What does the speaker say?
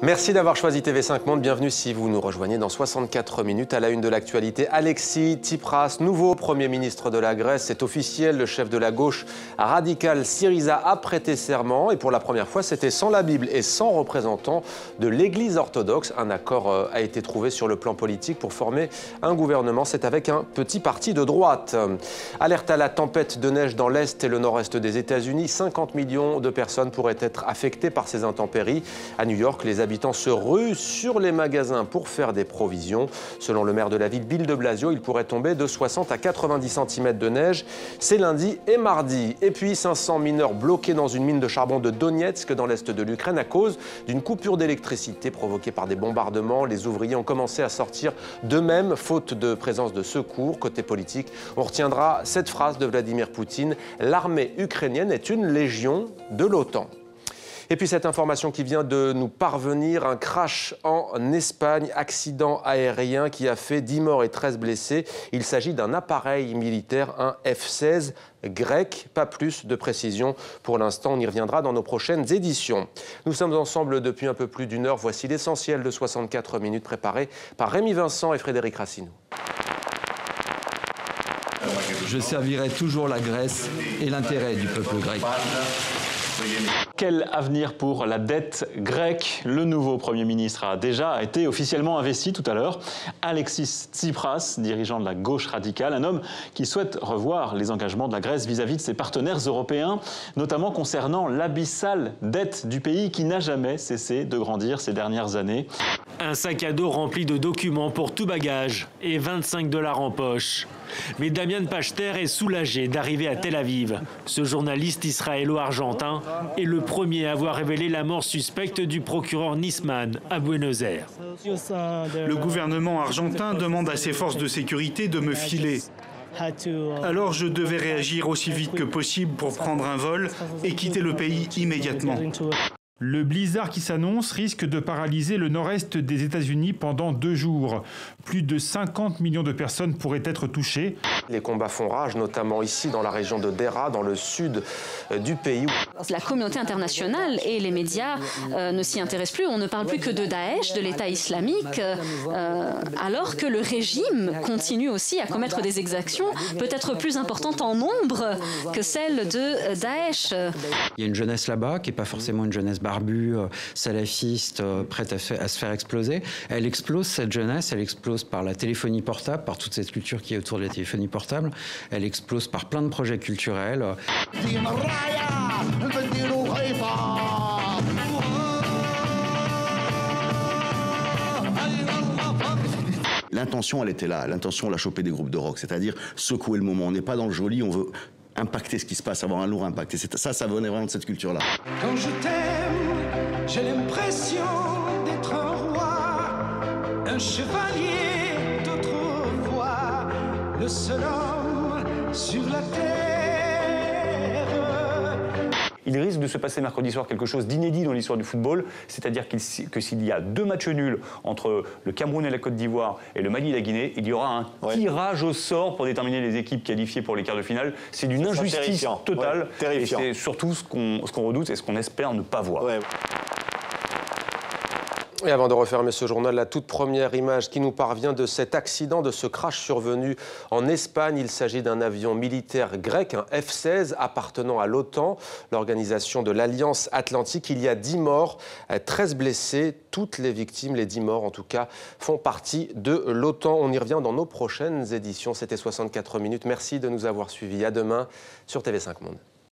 Merci d'avoir choisi TV5 Monde. Bienvenue si vous nous rejoignez dans 64 minutes à la une de l'actualité. Alexis Tsipras, nouveau Premier ministre de la Grèce, c'est officiel. Le chef de la gauche radicale Syriza a prêté serment et pour la première fois, c'était sans la Bible et sans représentant de l'Église orthodoxe. Un accord a été trouvé sur le plan politique pour former un gouvernement. C'est avec un petit parti de droite. Alerte à la tempête de neige dans l'est et le nord-est des États-Unis. 50 millions de personnes pourraient être affectées par ces intempéries. À New York, les habitants se ruent sur les magasins pour faire des provisions. Selon le maire de la ville, Bill de Blasio, il pourrait tomber de 60 à 90 cm de neige. C'est lundi et mardi. Et puis 500 mineurs bloqués dans une mine de charbon de Donetsk dans l'est de l'Ukraine à cause d'une coupure d'électricité provoquée par des bombardements. Les ouvriers ont commencé à sortir d'eux-mêmes, faute de présence de secours. Côté politique, on retiendra cette phrase de Vladimir Poutine: l'armée ukrainienne est une légion de l'OTAN. Et puis cette information qui vient de nous parvenir, un crash en Espagne, accident aérien qui a fait 10 morts et 13 blessés. Il s'agit d'un appareil militaire, un F-16 grec. Pas plus de précision pour l'instant, on y reviendra dans nos prochaines éditions. Nous sommes ensemble depuis un peu plus d'une heure. Voici l'essentiel de 64 minutes préparé par Rémi Vincent et Frédéric Racineau. Je servirai toujours la Grèce et l'intérêt du peuple grec. Quel avenir pour la dette grecque? Le nouveau Premier ministre a déjà été officiellement investi tout à l'heure. Alexis Tsipras, dirigeant de la gauche radicale, un homme qui souhaite revoir les engagements de la Grèce vis-à-vis de ses partenaires européens, notamment concernant l'abyssale dette du pays qui n'a jamais cessé de grandir ces dernières années. Un sac à dos rempli de documents pour tout bagage et 25 $ en poche. Mais Damian Pachter est soulagé d'arriver à Tel Aviv. Ce journaliste israélo-argentin est le premier à avoir révélé la mort suspecte du procureur Nisman à Buenos Aires. Le gouvernement argentin demande à ses forces de sécurité de me filer. Alors je devais réagir aussi vite que possible pour prendre un vol et quitter le pays immédiatement. Le blizzard qui s'annonce risque de paralyser le nord-est des États-Unis pendant 2 jours. Plus de 50 millions de personnes pourraient être touchées. Les combats font rage, notamment ici dans la région de Deraa, dans le sud du pays. La communauté internationale et les médias ne s'y intéressent plus. On ne parle plus que de Daesh, de l'État islamique, alors que le régime continue aussi à commettre des exactions peut-être plus importantes en nombre que celles de Daesh. Il y a une jeunesse là-bas qui n'est pas forcément une jeunesse barbue, salafiste, prête à se faire exploser. Elle explose, cette jeunesse, elle explose par la téléphonie portable, par toute cette culture qui est autour de la téléphonie portable. Elle explose par plein de projets culturels. L'intention, elle était là. L'intention, on l'a chopé des groupes de rock, c'est-à-dire secouer le moment. On n'est pas dans le joli, on veut impacter ce qui se passe, avoir un lourd impact. Et ça venait vraiment de cette culture-là. Quand je t'aime, j'ai l'impression d'être un roi, un chevalier d'autrefois, le seul homme sur la terre. Il risque de se passer mercredi soir quelque chose d'inédit dans l'histoire du football, c'est-à-dire que s'il y a 2 matchs nuls entre le Cameroun et la Côte d'Ivoire et le Mali et la Guinée, il y aura un tirage au sort pour déterminer les équipes qualifiées pour les quarts de finale. C'est d'une injustice totale, et c'est surtout ce qu'on redoute et ce qu'on espère ne pas voir. Et avant de refermer ce journal, la toute première image qui nous parvient de cet accident, de ce crash survenu en Espagne. Il s'agit d'un avion militaire grec, un F-16 appartenant à l'OTAN, l'organisation de l'Alliance Atlantique. Il y a 10 morts, 13 blessés. Toutes les victimes, les 10 morts en tout cas, font partie de l'OTAN. On y revient dans nos prochaines éditions. C'était 64 minutes. Merci de nous avoir suivis. À demain sur TV5 Monde.